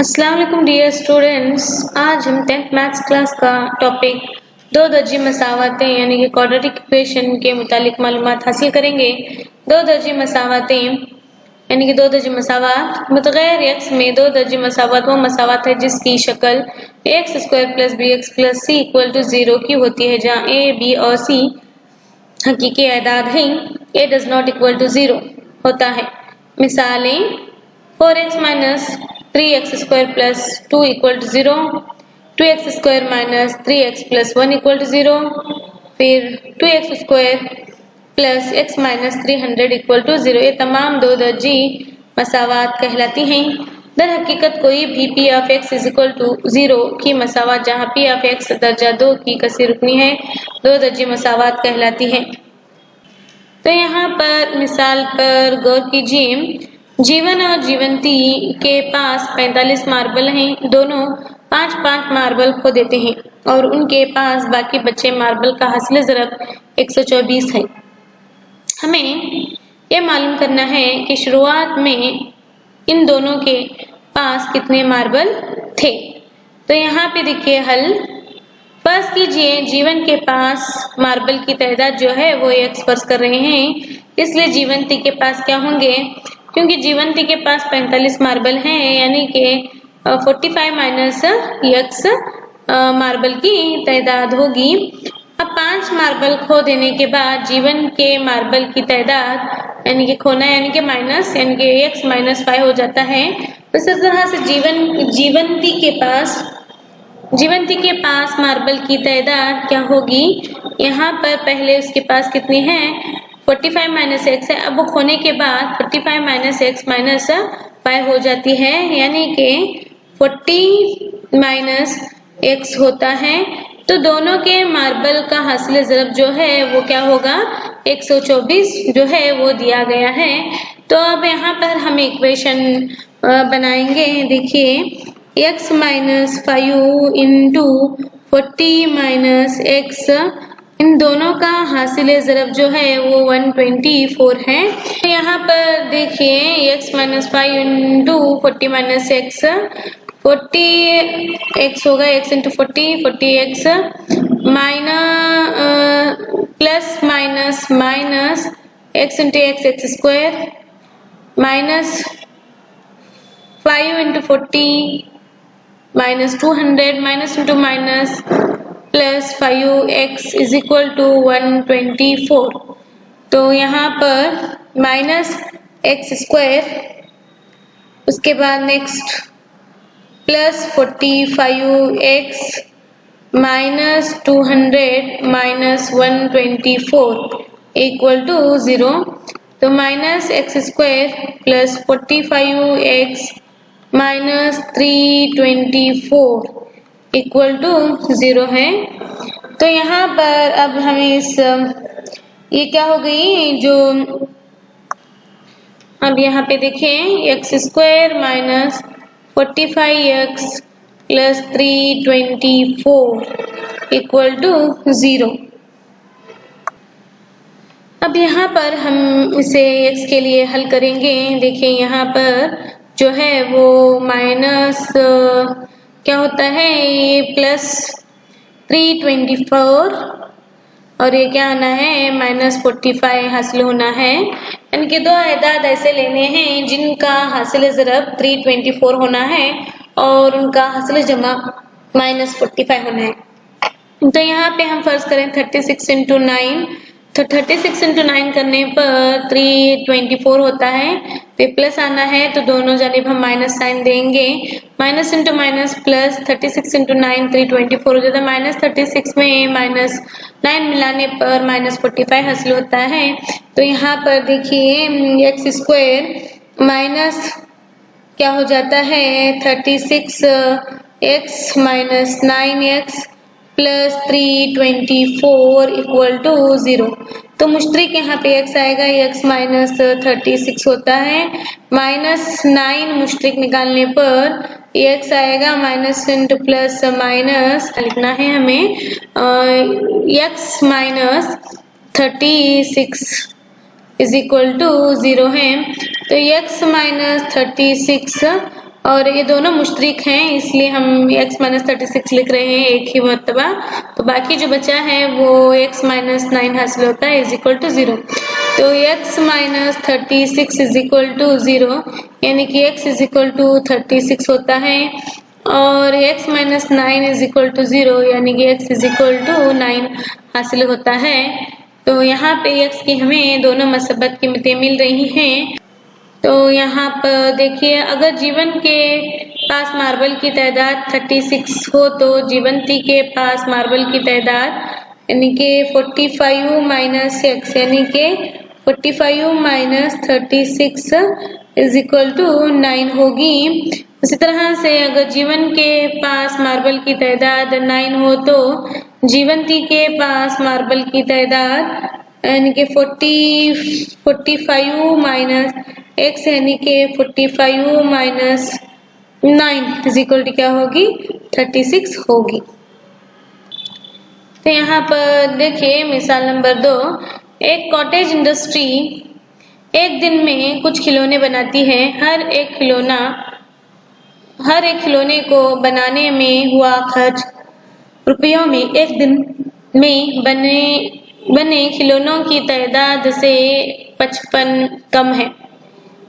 अस्सलाम वालेकुम dear students. आज हम 10th मैथ्स क्लास का टॉपिक दो दर्जी मसावतें यानी कि क्वाड्रेटिक इक्वेशन के मुतालिक मालूमात हासिल करेंगे। दो दर्जी मसावतें यानी कि दो दर्जी मसावत मुतगैर एक्स में दो दर्जी मसावत वो मसावत है जिसकी शक्ल x square plus B x plus C equal to 0 की होती है, जहाँ ए बी और सी हकीकी एदाद हैं। A does not equal to 0 होता है। मिसालें 4x minus 3x square plus 2 equal to 0, 2x square minus 3x प्लस 1 इक्वल टू 0, फिर 2x square plus x minus 300 equal to 0। ये तमाम दो दर्जी मसावात कहलाती हैं। दर हकीकत कोई भी p of x is equal to 0 की मसावात जहाँ p ऑफ x दर्जा 2 की कसी रुकनी है दो दर्जी मसावात कहलाती है। तो यहाँ पर मिसाल पर गौर कीजिए। जीवन और जीवंती के पास 45 मार्बल हैं। दोनों 5-5 मार्बल खो देते हैं और उनके पास बाकी बचे मार्बल का हासिल ज़रब 124 है। हमें यह मालूम करना है कि शुरुआत में इन दोनों के पास कितने मार्बल थे। तो यहाँ पे देखिए हल। फर्ज कीजिए जीवन के पास मार्बल की तादाद जो है वो x फर्ज कर रहे हैं, इसलिए जीवंती के पास क्या होंगे, क्योंकि जीवंती के पास 45 मार्बल हैं यानी कि 45 माइनस x मार्बल की तादाद होगी। अब 5 मार्बल खो देने के बाद जीवन के मार्बल की तादाद यानी कि खोना यानी कि माइनस यानी कि x माइनस 5 हो जाता है। इसी तरह से जीवंती के पास मार्बल की तादाद क्या होगी, यहाँ पर पहले उसके पास कितनी है 45 माइनस एक्स है। अब वो खोने के बाद 45 माइनस एक्स माइनस 5 हो जाती है यानी कि 40 माइनस एक्स होता है। तो दोनों के मार्बल का हासिल ज़रब जो है वो क्या होगा 124 जो है वो दिया गया है। तो अब यहाँ पर हम इक्वेशन बनाएंगे। देखिए x minus 5 into 40 minus X, इन दोनों का हासिल ज़रब जो है वो 124 है। तो यहाँ पर देखिए x minus 5 into 40 minus x, 40x होगा x into 40x minus plus minus minus x into x square minus 5 into 40 minus 200 minus into minus plus 5x is equal to 124। तो यहाँ पर माइनस एक्स स्क्वायर, उसके बाद next plus 45x minus 200 minus 124 equal to 0। तो minus x square plus 45x minus 324 equal to 0 है। तो यहाँ पर अब हमें इस ये क्या हो गई जो अब यहाँ पे देखें x square minus 45x plus 324 equal to 0। अब यहाँ पर हम इसे x के लिए हल करेंगे। देखिए यहाँ पर जो है वो माइनस क्या होता है ये प्लस 324 और ये क्या आना है माइनस 45 हासिल होना है। यानी कि दो एदाद ऐसे लेने हैं जिनका हासिल ज़रब 324 होना है और उनका हासिल जमा माइनस 45 होना है। तो यहाँ पे हम फर्ज करें 36 इंटू 9, तो 36 इंटू 9 करने पर 324 होता है, तो प्लस आना है तो दोनों जानिब हम माइनस साइन देंगे। Minus into minus plus 36 into 9 324 हो जाता है। माइनस 36 में माइनस 9 मिलाने पर माइनस 45 हासिल होता है। तो यहाँ पर देखिए एक्स स्क्वायर माइनस क्या हो जाता है 36x minus 9x plus 324 equal to 0। तो मुश्तरिक यहाँ पे x आएगा, x माइनस 36 होता है, माइनस 9 मुश्तरिक निकालने पर x आएगा माइनस इंटू प्लस माइनस लिखना है हमें x minus 36 is equal to 0 है। तो x माइनस 36 और ये दोनों मुश्तरिक हैं, इसलिए हम x माइनस 36 लिख रहे हैं एक ही मरतबा। तो बाकी जो बचा है वो x माइनस 9 हासिल होता है इज इक्वल टू 0। तो x minus 36 is equal to 0, यानी कि x इज इक्वल टू 36 होता है, और x minus 9 is equal to 0, यानी कि x इज इक्वल टू 9 हासिल होता है। तो यहाँ पे x की हमें दोनों मसबत कीमतें मिल रही हैं। तो यहाँ पर देखिए, अगर जीवन के पास मार्बल की तादाद 36 हो तो जीवंती के पास मार्बल की तादाद यानी कि 45 माइनस x यानी कि 45 माइनस 36 इज इक्वल टू 9 होगी। उसी तरह से अगर जीवन के पास मार्बल की तादाद 9 हो तो जीवंती के पास मार्बल की तादाद यानी कि 45 माइनस x यानी कि 45 माइनस 9 इज इक्वल टू क्या होगी, 36 होगी। तो यहाँ पर देखिए मिसाल नंबर 2, एक कॉटेज इंडस्ट्री एक दिन में कुछ खिलौने बनाती है। हर एक खिलौने को बनाने में हुआ खर्च रुपयों में एक दिन में बने खिलौनों की तादाद से 55 कम है।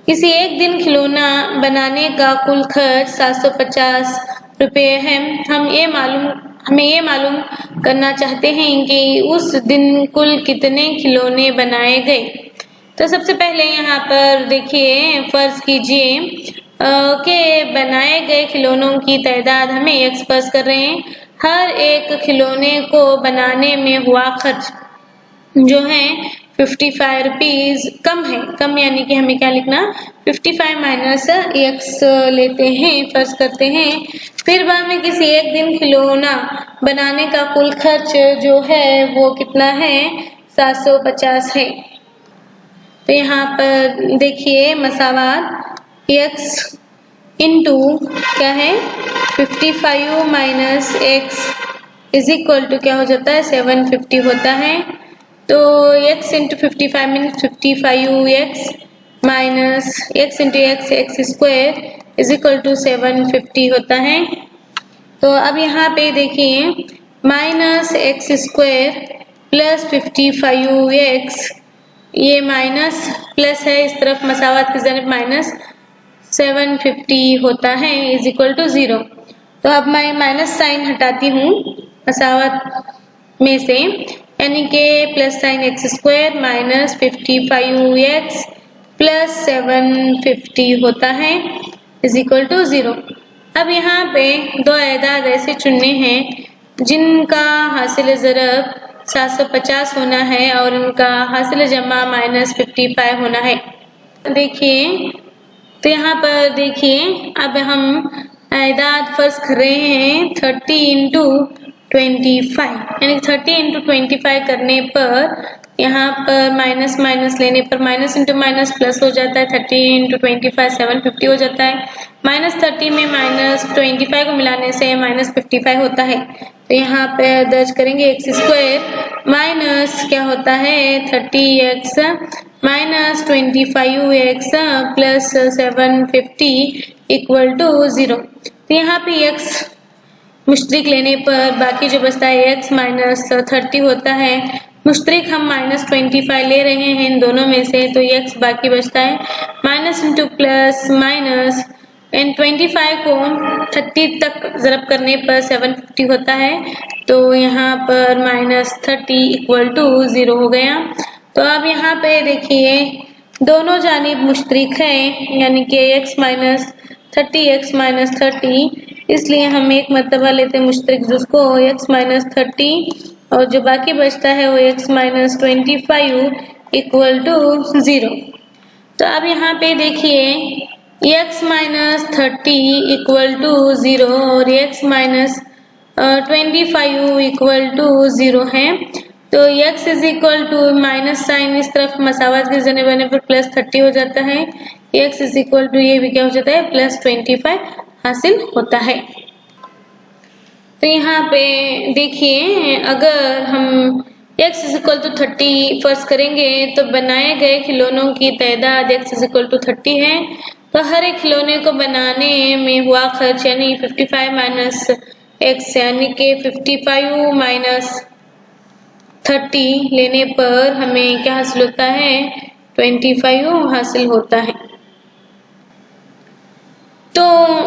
किसी एक दिन खिलौना बनाने का कुल खर्च 750 रुपये है। हमें ये मालूम करना चाहते हैं कि उस दिन कुल कितने खिलौने बनाए गए। तो सबसे पहले यहाँ पर देखिए, फर्ज कीजिए कि बनाए गए खिलौनों की तादाद हमें x फर्ज कर रहे हैं। हर एक खिलौने को बनाने में हुआ खर्च जो है 55 रुपीज कम है। कम यानी कि हमें क्या लिखना, 55 माइनस x लेते हैं, फर्ज करते हैं। फिर बाद में किसी एक दिन खिलौना बनाने का कुल खर्च जो है वो कितना है, 750 है। तो यहाँ पर देखिए मसावात x इंटू क्या है 55 minus x is equal to क्या हो जाता है, 750 होता है। तो x into 55 means 55x minus x into x square is equal to 750 होता है। तो अब यहाँ पे देखिए minus x square plus 55x, ये माइनस प्लस है, इस तरफ मसावत की जानिब माइनस 750 होता है इज इक्वल टू 0। तो अब मैं माइनस साइन हटाती हूँ मसावत में से, यानी कि plus sign x square minus 55x plus 750 होता है इज इक्वल टू 0। अब यहाँ पे दो अदाद ऐसे चुनने हैं जिनका हासिल ज़रब 750 होना है और उनका हासिल जमा माइनस 55 होना है। देखिए, तो यहाँ पर देखिए अब हम अदाद फर्ज कर रहे हैं 30 इंटू 25, यानी 30 इंटू 25 करने पर यहाँ पर माइनस माइनस लेने पर माइनस इंटू माइनस प्लस हो जाता है। 30 इंटू 25 750 हो जाता है। माइनस 30 में माइनस 25 को मिलाने से माइनस 55 होता है। तो यहाँ पे दर्ज करेंगे x स्क्वायर माइनस क्या होता है 30x minus 25x plus 750 equal to 0। तो यहाँ पे x मुश्तरिक लेने पर बाकी जो बचता है x माइनस 30 होता है। मुश्तरिक हम माइनस 25 ले रहे हैं इन दोनों में से, तो x बाकी बचता है। Minus into plus minus and 25 को 30 तक ज़रब करने पर 750 होता है। तो यहाँ पर माइनस 30 इक्वल टू 0 हो गया। तो अब यहाँ पे देखिए दोनों जानिब मुश्तरिक है, यानी कि x माइनस 30, इसलिए हम एक मरतबा लेते हैं मुश्तरिक जिसको x माइनस 30 और जो बाकी बचता है वो x माइनस 25 इक्वल टू 0। तो अब यहाँ पे देखिए x माइनस 30 इक्वल टू 0 और x माइनस 25 इक्वल टू 0 है। तो x is equal to minus sign इस तरफ मसावत के जने बने पर प्लस 30 हो जाता है। x इज इक्वल टू ये भी क्या हो जाता है प्लस 25 हासिल होता है। तो यहाँ पे देखिए अगर हम x इज इक्वल टू 30 फर्ज करेंगे तो बनाए गए खिलौनों की तादाद x इज इक्वल टू 30 है तो हर एक खिलौने को बनाने में हुआ खर्च यानी 55 माइनस x यानी कि 55 माइनस 30 लेने पर हमें क्या हासिल होता है, 25 हासिल होता है। तो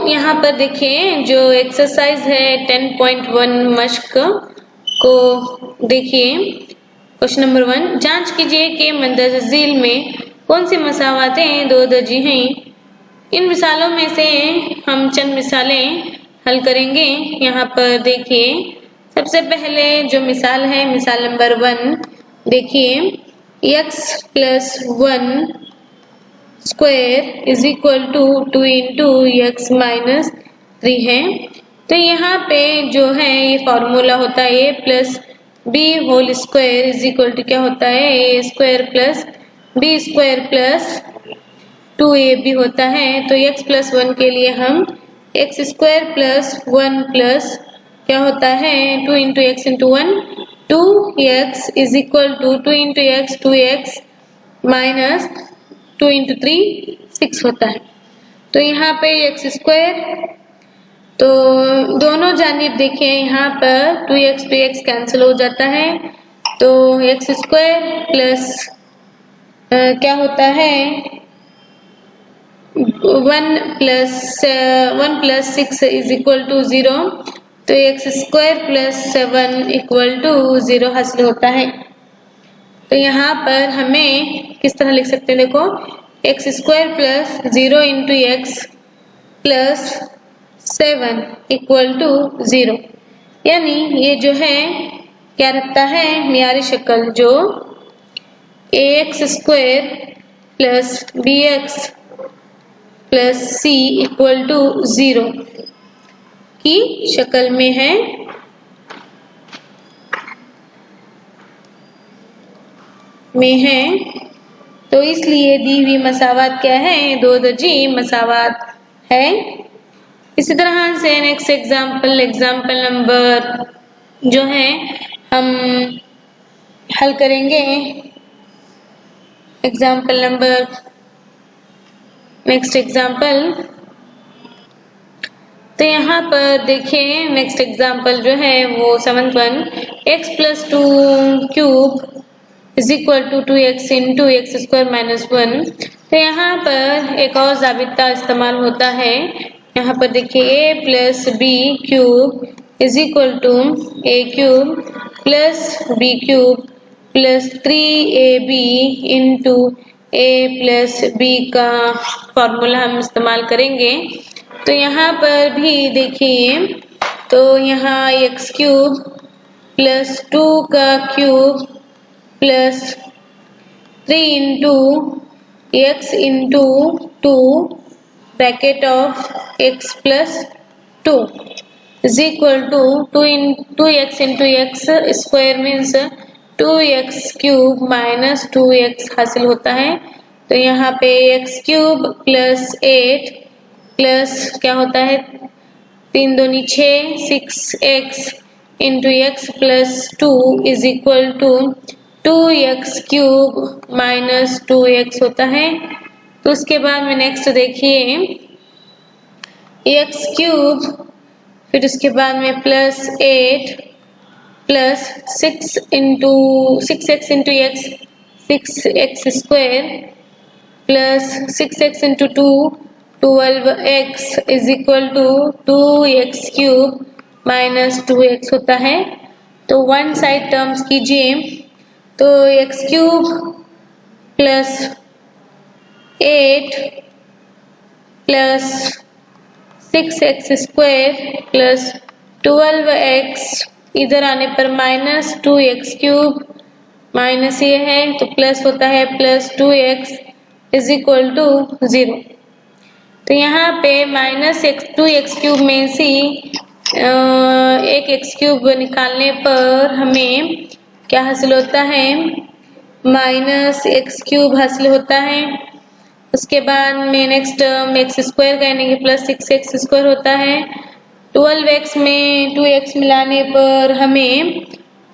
यहाँ पर देखिए जो एक्सरसाइज है 10.1 मश्क को देखिए। क्वेश्चन नंबर 1, जांच कीजिए कि मंदरजा झील में कौन सी मसावातें दो दर्जी हैं। इन मिसालों में से हम चंद मिसालें हल करेंगे। यहाँ पर देखिए सबसे पहले जो मिसाल है, मिसाल नंबर 1 देखिए x plus 1 square is equal to 2 into x minus 3 है। तो यहाँ पे जो है ये फॉर्मूला होता है a plus B whole square is equal to क्या होता है, A square plus B square plus 2ab होता है। तो x प्लस 1 के लिए हम एक्स स्क्वायर प्लस 1 प्लस क्या होता है 2 into x into 1, 2x is equal to 2 into x 2x minus 2 into 3 6 होता है। तो यहाँ पे एक्स स्क्वायर, तो दोनों जानिब देखिए यहाँ पर 2x कैंसिल हो जाता है। तो एक्स स्क्वायर प्लस क्या होता है 1 प्लस 6 इज इक्वल टू 0। तो x square plus 7 equal to 0 हासिल होता है। तो यहाँ पर हमें किस तरह लिख सकते हैं, देखो x square plus 0 into x plus 7 equal to 0, यानी ये जो है क्या रखता है मियारी शक्ल, जो ax square plus bx plus c equal to 0 की शक्ल में है। तो इसलिए दी हुई मसावात क्या है, दो दर्जी मसावात है। इसी तरह से नेक्स्ट एग्जाम्पल नंबर जो है हम हल करेंगे। नेक्स्ट एग्जाम्पल, तो यहाँ पर देखिए नेक्स्ट एग्जाम्पल जो है वो 7th one, x plus 2 cube is equal to 2x into x square minus 1। तो यहाँ पर एक और जाबिता इस्तेमाल होता है। यहाँ पर देखिए a plus b cube is equal to a cube plus b cube plus 3ab into a plus b का फॉर्मूला हम इस्तेमाल करेंगे। तो यहाँ पर भी देखिए, तो यहाँ x क्यूब प्लस 2 का cube plus 3 into x into 2 bracket of x plus 2 is equal to 2x into x square means 2x cube minus 2x हासिल होता है। तो यहाँ पे x क्यूब प्लस 8 प्लस क्या होता है 3 दूनी 6 6x into x plus 2 is equal to 2x cube minus 2x होता है। तो उसके बाद में नेक्स्ट देखिए x क्यूब, फिर उसके बाद में plus 8 plus 6x into x 6x square plus 6x into 2 12x is equal to 2x cube minus 2x होता है। तो वन साइड टर्म्स कीजिए, तो x cube plus 8 plus 6x square plus 12x, इधर आने पर माइनस 2x क्यूब, माइनस ये है तो प्लस होता है plus 2x is equal to 0। तो यहाँ पे माइनस 2x क्यूब में से एक x क्यूब निकालने पर हमें क्या हासिल होता है, माइनस x क्यूब हासिल होता है। उसके बाद में नेक्स्ट टर्म एक्स स्क्वायर का यानी कि प्लस 6x स्क्वायर होता है। 12x में 2x मिलाने पर हमें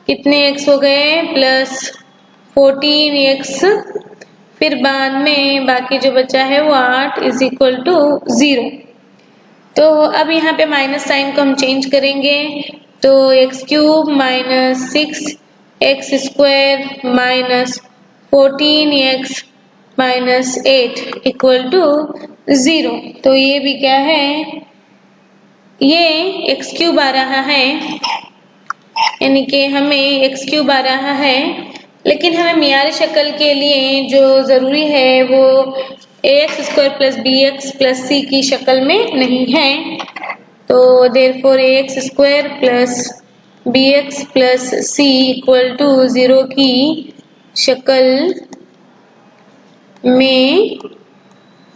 कितने x हो गए, प्लस 14x। फिर बाद में बाकी जो बचा है वो 8 इज इक्वल टू 0। तो अब यहाँ पे माइनस साइन को हम चेंज करेंगे, तो x cube minus 6 x square minus 14x minus 8 equal to 0। तो ये भी क्या है, ये एक्स क्यूब आ रहा है, यानी कि हमें एक्स क्यूब आ रहा है, लेकिन हमें मियारी शक्ल के लिए जो ज़रूरी है वो X square plus B x plus C की शक्ल में नहीं है। तो therefore X square plus B x plus C equal to 0 की शक्ल में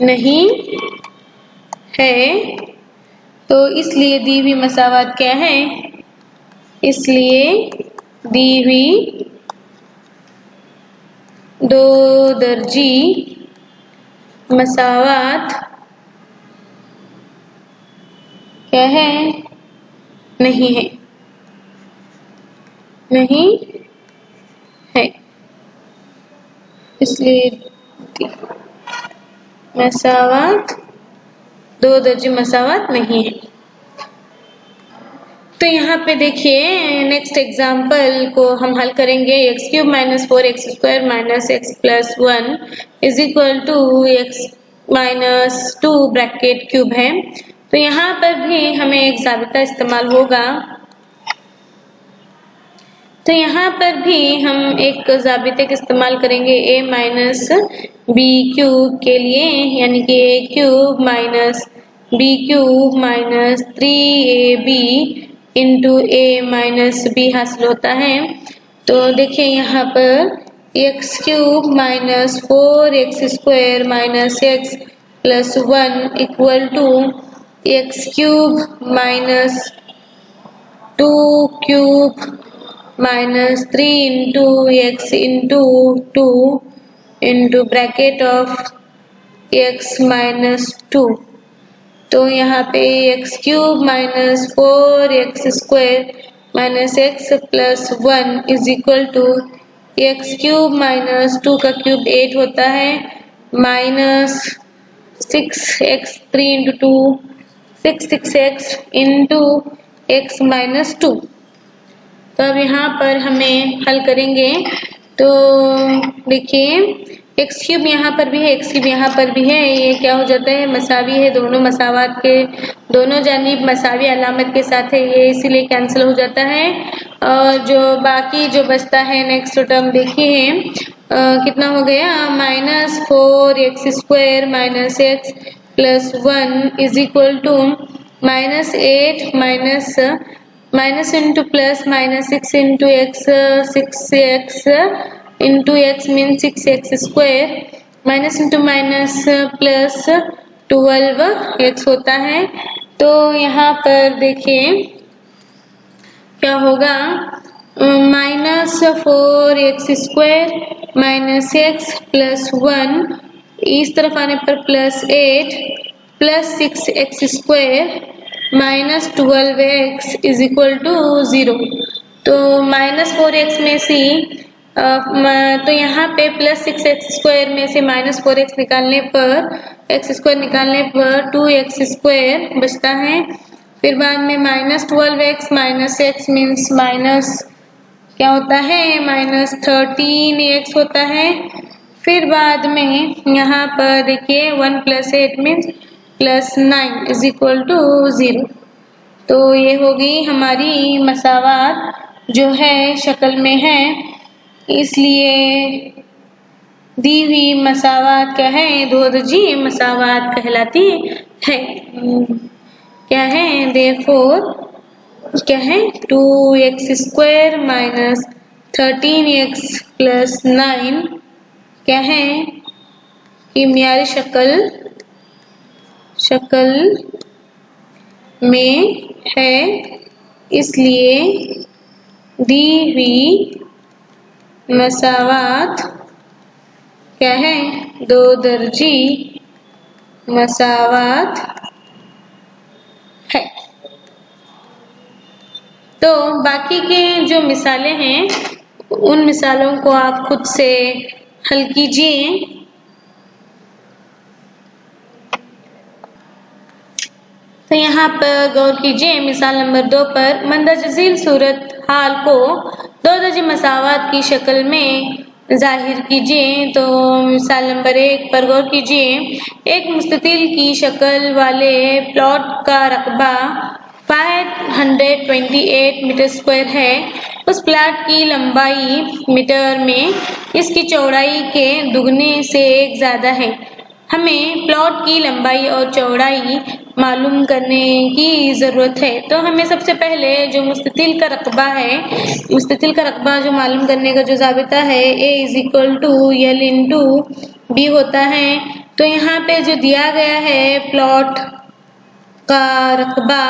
नहीं है। तो इसलिए दी हुई मसावात क्या है, इसलिए दी हुई दो दर्जी मसावात क्या है, नहीं है, नहीं है, इसलिए मसावात दो दर्जी मसावात नहीं है। तो यहाँ पे देखिए नेक्स्ट एग्जाम्पल को हम हल करेंगे। X cube minus 4x square minus x plus 1 is equal to x minus 2 bracket cube है। तो यहाँ पर भी हमें एक जाबिता इस्तेमाल होगा। तो यहाँ पर भी हम एक जाबिते का इस्तेमाल करेंगे a माइनस बी क्यूब के लिए, यानी कि a cube minus B cube minus 3ab into A minus B हासिल होता है। तो देखिए यहाँ पर x cube minus 4x square minus x plus 1 equal to x cube minus 2 cube minus 3 into x into 2 into bracket of x minus 2। तो यहाँ पे x cube minus 4x square minus x plus 1 is equal to x cube minus 2 का cube 8 होता है minus 6x 3 into 2 6x into x minus 2। तो अब यहाँ पर हमें हल करेंगे। तो देखिए एक्स क्यूब यहाँ पर भी है, एक्स क्यूब यहाँ पर भी है, ये क्या हो जाता है, मसावी है, दोनों मसावात के दोनों जानिब मसावी अलामत के साथ है, ये इसीलिए कैंसिल हो जाता है। और जो बाकी जो बचता है नेक्स्ट टर्म देखिए कितना हो गया, minus 4x square minus x plus 1 is equal to minus 8 minus into plus minus 6 into x 6x into x mean 6x square minus into minus plus 12x होता है। तो यहाँ पर देखिए क्या होगा, minus 4x square minus x plus 1 इस तरफ आने पर plus 8 plus 6x square minus 12x is equal to 0। तो माइनस 4x में से तो यहाँ पे प्लस 6x स्क्वायर में से माइनस 4x निकालने पर x स्क्वायर निकालने पर 2x स्क्वायर बचता है। फिर बाद में minus 12x minus x means minus क्या होता है, माइनस 13x होता है। फिर बाद में यहाँ पर देखिए 1 plus 8 means plus 9 is equal to 0। तो ये होगी हमारी मसावात जो है शक्ल में है, इसलिए दी हुई मसावात क्या है, दो दर्जी मसावात कहलाती है। क्या है, देयरफॉर क्या है, 2x square minus 13x plus 9 क्या है कि मियारी शक्ल में है, इसलिए दी हुई मसावात क्या है, दो दर्जी मसावात है। तो बाकी के जो मिसालें हैं उन मिसालों को आप खुद से हल कीजिए। यहाँ पर गौर कीजिए मिसाल नंबर 2 पर मंदरजसील सूरत हाल को दो दर्जे मसावत की शक्ल में जाहिर कीजिए। तो मिसाल नंबर 1 पर गौर कीजिए। एक मुस्ततिल की शक्ल वाले प्लॉट का रकबा 528 मीटर स्क्वायर है। उस प्लॉट की लंबाई मीटर में इसकी चौड़ाई के दुगने से एक ज़्यादा है। हमें प्लॉट की लंबाई और चौड़ाई मालूम करने की ज़रूरत है। तो हमें सबसे पहले जो मुस्ततिल का रकबा है, मुस्ततिल का रकबा जो मालूम करने का जो ज़ाबिता है A = L × B होता है। तो यहाँ पे जो दिया गया है प्लॉट का रकबा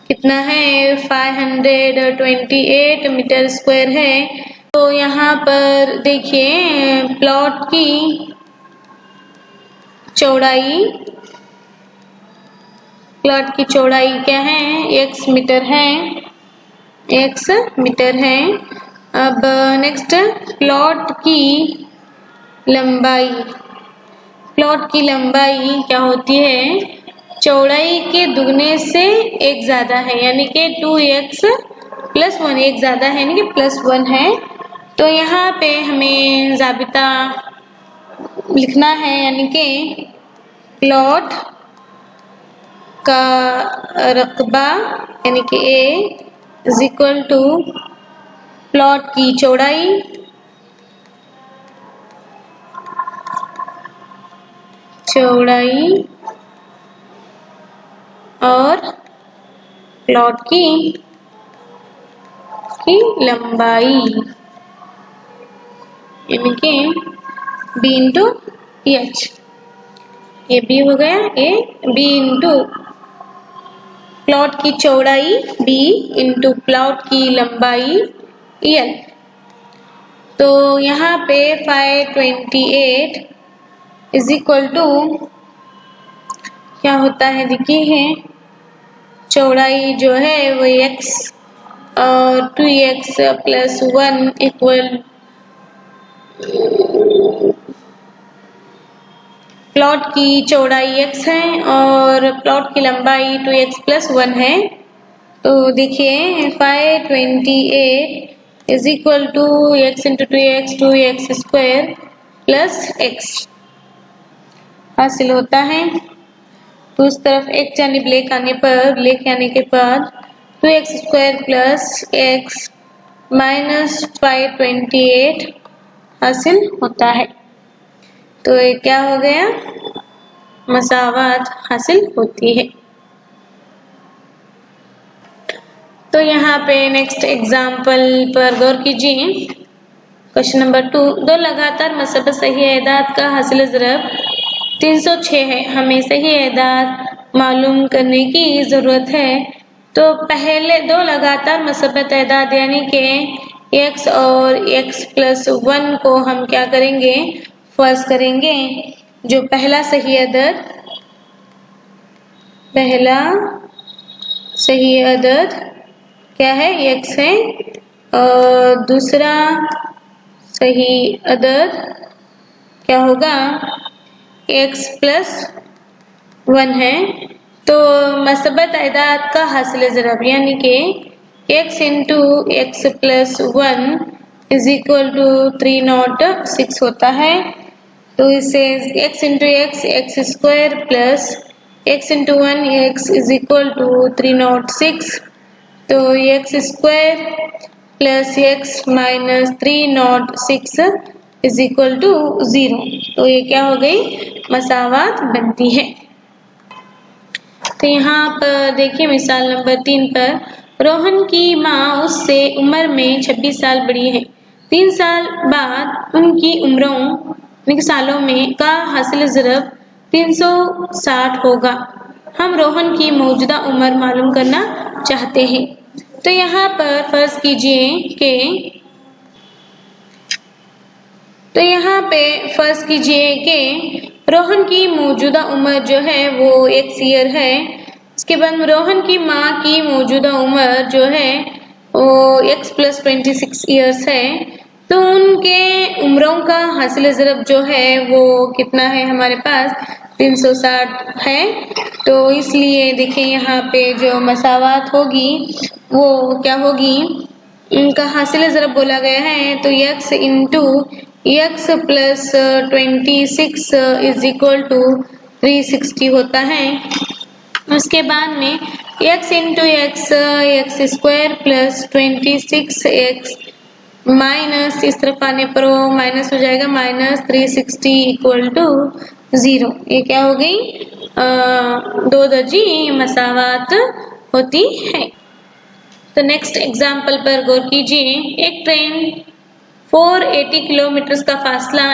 कितना है 528 मीटर स्क्वायर है। तो यहाँ पर देखिए प्लॉट की चौड़ाई क्या है x मीटर है। अब नेक्स्ट प्लॉट की लंबाई क्या होती है चौड़ाई के दुगने से एक ज़्यादा है, यानी कि 2x + 1 एक ज़्यादा है यानी कि +1 है। तो यहाँ पे हमें ज़ाबिता लिखना है, यानी कि प्लॉट का रकबा यानी कि A = प्लॉट की चौड़ाई और प्लॉट की लंबाई यानी कि B × H। ये B हो गया, ये B × प्लॉट की चौड़ाई B × प्लॉट की लंबाई L। तो यहाँ पे 528 = क्या होता है देखिए, चौड़ाई जो है वो x और 2x + 1 = प्लॉट की चौड़ाई x है और प्लॉट की लंबाई 2x + 1 है। तो देखिए 528 = x × 2x + x हासिल होता है। तो उस तरफ एक जानिब लेके आने के बाद 2x² + x - 528 हासिल होता है। तो ये क्या हो गया, मसावत हासिल होती है। तो यहाँ पे नेक्स्ट एग्जाम्पल पर गौर कीजिए। क्वेश्चन नंबर 2, दो लगातार मसबत सही एदाद का हासिल ज़रब 306 है। हमें सही एदाद मालूम करने की ज़रूरत है। तो पहले दो लगातार मसबत एदाद यानी कि x और x + 1 को हम क्या करेंगे, फर्ज करेंगे। जो पहला सही अदद क्या है, x है, और दूसरा सही अदद क्या होगा, x + 1 है। तो मसबत एदाद का हासिल ज़रब यानी कि x × x + 1 = 306 होता है। तो इसे x × x x² + x × 1 x = 306। तो x² + x - 306 = 0। तो ये क्या हो गई, मसावत बनती है। तो यहाँ पर देखिए मिसाल नंबर 3 पर रोहन की माँ उससे उम्र में 26 साल बड़ी है। 3 साल बाद उनकी सालों में का हासिल ज़रब 360 होगा। हम रोहन की मौजूदा उम्र मालूम करना चाहते हैं। तो यहाँ पर फर्ज कीजिए कि रोहन की मौजूदा उम्र जो है वो x ईयर है। इसके बाद रोहन की माँ की मौजूदा उम्र जो है वो x + 26 ईयर्स है। तो उनके उम्रों का हासिल ज़रब जो है वो कितना है हमारे पास 360 है। तो इसलिए देखिए यहाँ पे जो मसावात होगी वो क्या होगी, इनका हासिल ज़रब बोला गया है तो x into x plus 26 is equal to 360 होता है। उसके बाद में x into x square plus 26x minus इस तरफ आने पर वो माइनस हो जाएगा, माइनस 360 इक्वल टू 0। ये क्या हो गई, दो दर्जी मसावात होती है। तो नेक्स्ट एग्जाम्पल पर गौर कीजिए। एक ट्रेन 480 किलोमीटर का फासला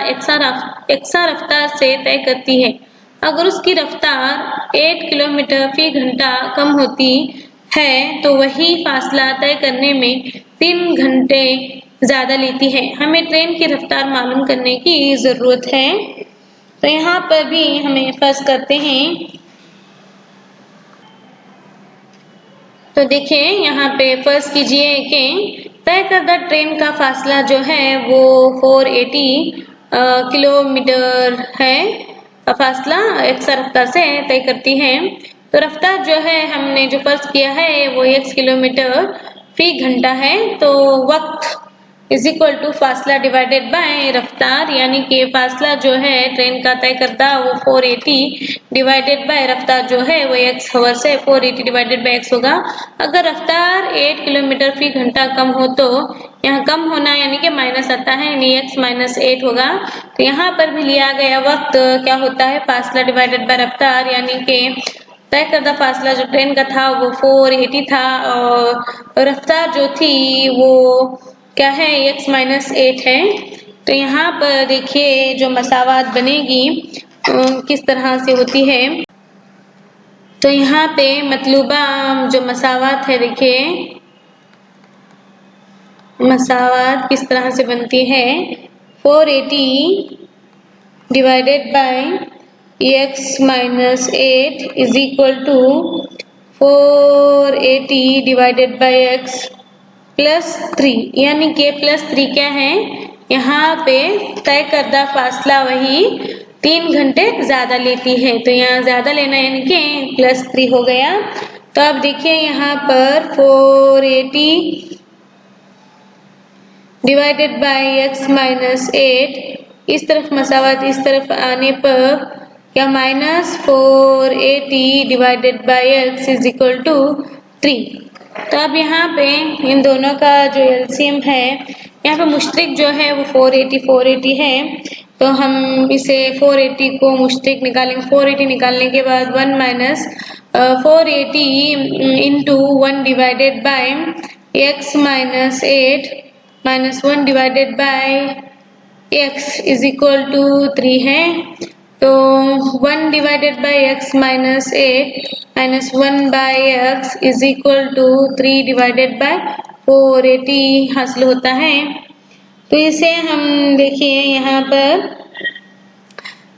एक्सा रफ्तार से तय करती है। अगर उसकी रफ्तार 8 किलोमीटर फी घंटा कम होती है तो वही फासला तय करने में 3 घंटे ज्यादा लेती है। हमें ट्रेन की रफ्तार मालूम करने की जरूरत है। तो यहाँ पर भी हमें फर्ज करते हैं। तो देखिए यहाँ पे फर्ज कीजिए कि तय करदा ट्रेन का फासला जो है वो 480 किलोमीटर है, फासला एक्सा रफ्तार से तय करती है। तो रफ्तार जो है हमने जो फर्ज किया है वो x किलोमीटर फी घंटा है। तो वक्त इज इक्वल टू फासला डिवाइडेड बाय रफ्तार, यानी कि फासला जो है ट्रेन का तय करता वो 480 डिवाइडेड बाय रफ्तार जो है वो x हावर से 480 डिवाइडेड बाय x होगा। अगर रफ्तार 8 किलोमीटर फी घंटा कम हो तो यहाँ कम होना यानी कि माइनस आता है, यानी x माइनस 8 होगा। तो यहाँ पर भी लिया गया वक्त क्या होता है, फासला डिवाइडेड बाय रफ्तार, यानी कि तय करदा फासला जो ट्रेन का था वो 480 था और रफ्तार जो थी वो क्या है, x माइनस 8 है। तो यहाँ पर देखिए जो मसावात बनेगी किस तरह से होती है। तो यहाँ पे मतलूबा जो मसावात है, देखिए मसावात किस तरह से बनती है, 480 divided by x minus 8 is equal to 480 divided by x plus 3, यानी कि प्लस 3 क्या है, यहाँ पे तय करदा फासला वही 3 घंटे ज्यादा लेती है। तो यहाँ ज्यादा लेना यानी कि प्लस 3 हो गया। तो अब देखिए यहाँ पर 480 डिवाइडेड बाय x माइनस 8, इस तरफ मसावत इस तरफ आने पर क्या minus 480 divided by x is equal to 3। तो अब यहाँ पे इन दोनों का जो एलसीएम है, यहाँ पे मुश्तरिक जो है वो 480 है। तो हम इसे 480 को मुश्तरिक निकालेंगे। 480 निकालने के बाद 1 minus 480 into 1 divided by x minus 8 minus 1 divided by x is equal to 3 है। तो 1 divided by x minus 8 minus 1 by x is equal to 3 divided by 480 हासिल होता है। तो इसे हम देखिए यहाँ पर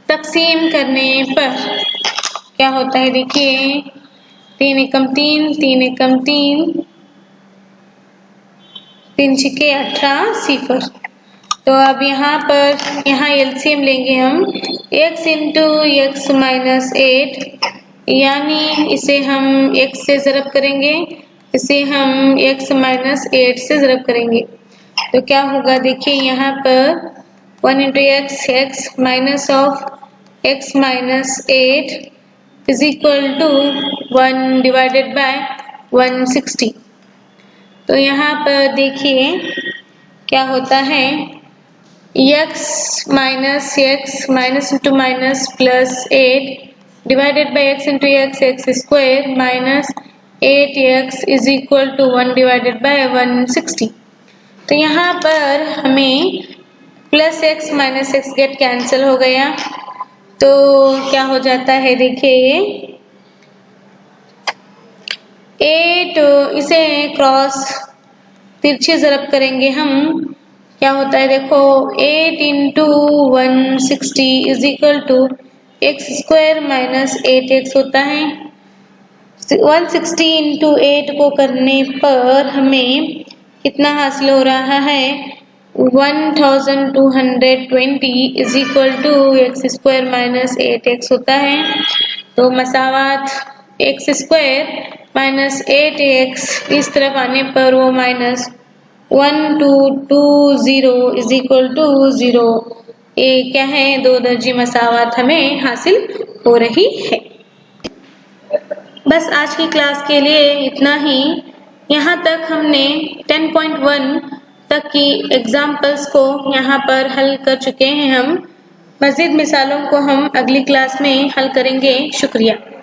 तकसीम करने पर क्या होता है, देखिए 3 एकम 3, 3 एकम 3, 3 छिके 18 सिफर। तो अब यहाँ पर यहाँ एलसीएम लेंगे हम, x इंटू एक्स माइनस 8, यानी इसे हम x से ज़रब करेंगे, इसे हम x माइनस 8 से ज़रब करेंगे। तो क्या होगा, देखिए यहाँ पर 1 into x minus of x minus 8 is equal to 1 divided by 160। तो यहाँ पर देखिए क्या होता है, x minus into minus plus 8 divided by x into x square minus 8x is equal to 1 divided by 160। तो यहाँ पर हमें plus x minus x get cancel हो गया। तो क्या हो जाता है, देखिए 8, इसे क्रॉस तिरछे ज़रब करेंगे हम, क्या होता है देखो 8 into 160 is equal to x square minus 8x होता है। 160 इंटू 8 को करने पर हमें कितना हासिल हो रहा है, 1220 is equal to x square minus 8x होता है। तो मसावात एक्स स्क्वायर माइनस 8x इस तरफ आने पर वो माइनस 1220 इज इक्वल टू 0। ये क्या है, दो दर्जी मसावात हमें हासिल हो रही है। बस आज की क्लास के लिए इतना ही। यहाँ तक हमने 10.1 तक की एग्जाम्पल्स को यहाँ पर हल कर चुके हैं हम। मज़ीद मिसालों को हम अगली क्लास में हल करेंगे। शुक्रिया।